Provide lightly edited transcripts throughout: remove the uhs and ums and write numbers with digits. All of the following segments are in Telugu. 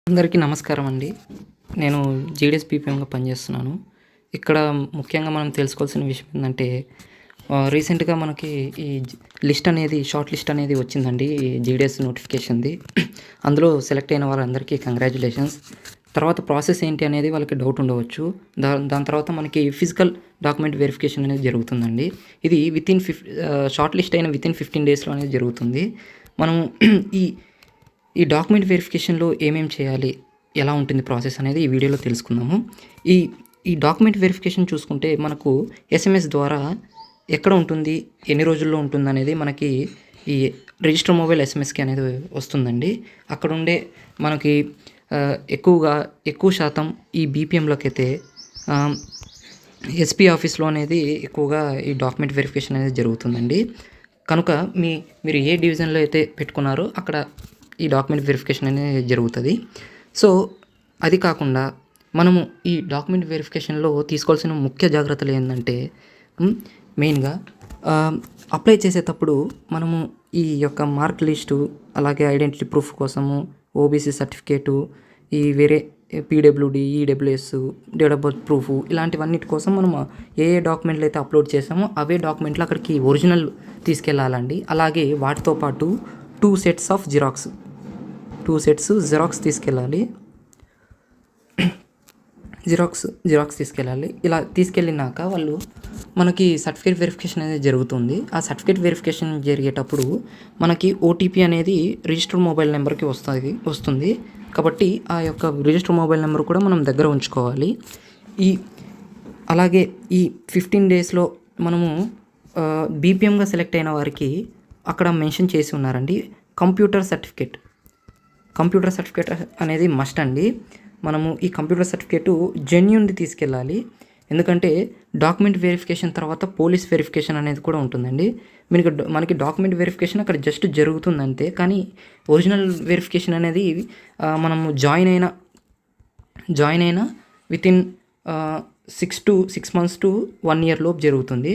అందరికీ నమస్కారం అండి. నేను జీడీఎస్ పీపీఎంగా పనిచేస్తున్నాను. ఇక్కడ ముఖ్యంగా మనం తెలుసుకోవాల్సిన విషయం ఏందంటే రీసెంట్‌గా మనకి ఈ లిస్ట్ అనేది షార్ట్ లిస్ట్ అనేది వచ్చిందండి. ఈ జీడీఎస్ నోటిఫికేషన్‌ది. అందులో సెలెక్ట్ అయిన వారందరికీ కంగ్రాచ్యులేషన్స్. తర్వాత ప్రాసెస్ ఏంటి అనేది వాళ్ళకి డౌట్ ఉండవచ్చు. దాని తర్వాత మనకి ఫిజికల్ డాక్యుమెంట్ వెరిఫికేషన్ అనేది జరుగుతుందండి. ఇది షార్ట్ లిస్ట్ అయిన వితిన్ 15 డేస్‌లో అనేది జరుగుతుంది. మనం ఈ ఈ డాక్యుమెంట్ వెరిఫికేషన్‌లో ఏమేం చేయాలి? ఎలా ఉంటుంది ప్రాసెస్ అనేది ఈ వీడియోలో తెలుసుకుందాము. ఈ ఈ డాక్యుమెంట్ వెరిఫికేషన్ చూసుకుంటే మనకు ఎస్ఎంఎస్ ద్వారా ఎక్కడ ఉంటుంది? ఎన్ని రోజుల్లో ఉంటుందనేది మనకి ఈ రిజిస్టర్ మొబైల్ ఎస్ఎంఎస్‌కి అనేది వస్తుందండి. అక్కడుండే మనకి ఎక్కువ శాతం ఈ బీపీఎంలోకైతే ఎస్పీ ఆఫీస్‌లో అనేది ఎక్కువగా ఈ డాక్యుమెంట్ వెరిఫికేషన్ అనేది జరుగుతుందండి. కనుక మీరు ఏ డివిజన్‌లో అయితే పెట్టుకున్నారో అక్కడ ఈ డాక్యుమెంట్ వెరిఫికేషన్ అనేది జరుగుతుంది. సో అది కాకుండా మనము ఈ డాక్యుమెంట్ వెరిఫికేషన్లో తీసుకోవాల్సిన ముఖ్య జాగ్రత్తలు ఏంటంటే మెయిన్గా అప్లై చేసేటప్పుడు మనము ఈ యొక్క మార్క్ లిస్టు, అలాగే ఐడెంటిటీ ప్రూఫ్ కోసము ఓబీసీ సర్టిఫికేటు, ఈ వేరే PWD, EWS, date of birth proof, ఇలాంటివన్నిటి కోసం మనం ఏ డాక్యుమెంట్లు అయితే అప్లోడ్ చేసామో అవే డాక్యుమెంట్లు అక్కడికి ఒరిజినల్ తీసుకెళ్ళాలండి. అలాగే వాటితో పాటు 2 సెట్స్ ఆఫ్ జిరాక్స్ తీసుకెళ్ళాలి. జిరాక్స్ తీసుకెళ్ళాలి. ఇలా తీసుకెళ్ళినాక వాళ్ళు మనకి సర్టిఫికేట్ వెరిఫికేషన్ అనేది జరుగుతుంది. ఆ సర్టిఫికేట్ వెరిఫికేషన్ జరిగేటప్పుడు మనకి ఓటీపీ అనేది రిజిస్టర్ మొబైల్ నెంబర్కి వస్తుంది. కాబట్టి ఆ యొక్క రిజిస్టర్ మొబైల్ నెంబర్ కూడా మనం దగ్గర ఉంచుకోవాలి. అలాగే ఈ 15 డేస్లో మనము బీపీఎంగా సెలెక్ట్ అయిన వారికి అక్కడ మెన్షన్ చేసి ఉన్నారండి, కంప్యూటర్ సర్టిఫికేట్ అనేది మస్ట్ అండి. మనము ఈ కంప్యూటర్ సర్టిఫికేటు జెన్యూన్ది తీసుకెళ్ళాలి. ఎందుకంటే డాక్యుమెంట్ వెరిఫికేషన్ తర్వాత పోలీస్ వెరిఫికేషన్ అనేది కూడా ఉంటుందండి. మనకి డాక్యుమెంట్ వెరిఫికేషన్ అక్కడ జస్ట్ జరుగుతుందంతే, కానీ ఒరిజినల్ వెరిఫికేషన్ అనేది మనము జాయిన్ అయిన వితిన్ 6 months to 1 year లోపు జరుగుతుంది.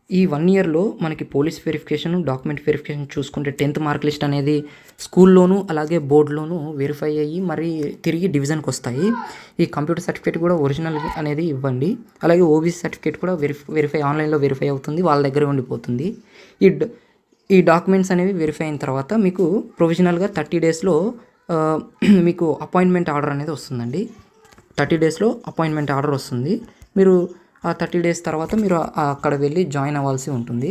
ఈ 1 yearలో మనకి పోలీస్ వెరిఫికేషన్, డాక్యుమెంట్ వెరిఫికేషన్ చూసుకుంటే 10th మార్క్ లిస్ట్ అనేది స్కూల్లోనూ అలాగే బోర్డులోనూ వెరిఫై అయ్యి మరీ తిరిగి డివిజన్కి వస్తాయి. ఈ కంప్యూటర్ సర్టిఫికేట్ కూడా ఒరిజినల్ అనేది ఇవ్వండి. అలాగే ఓబీసీ సర్టిఫికేట్ కూడా ఆన్లైన్లో వెరిఫై అవుతుంది, వాళ్ళ దగ్గర ఉండిపోతుంది. ఈ డాక్యుమెంట్స్ అనేవి వెరిఫై అయిన తర్వాత మీకు ప్రొవిజనల్గా 30 డేస్లో మీకు అపాయింట్మెంట్ ఆర్డర్ అనేది వస్తుందండి. 30 డేస్లో అపాయింట్మెంట్ ఆర్డర్ వస్తుంది. మీరు ఆ 30 డేస్ తర్వాత మీరు అక్కడ వెళ్ళి జాయిన్ అవ్వాల్సి ఉంటుంది.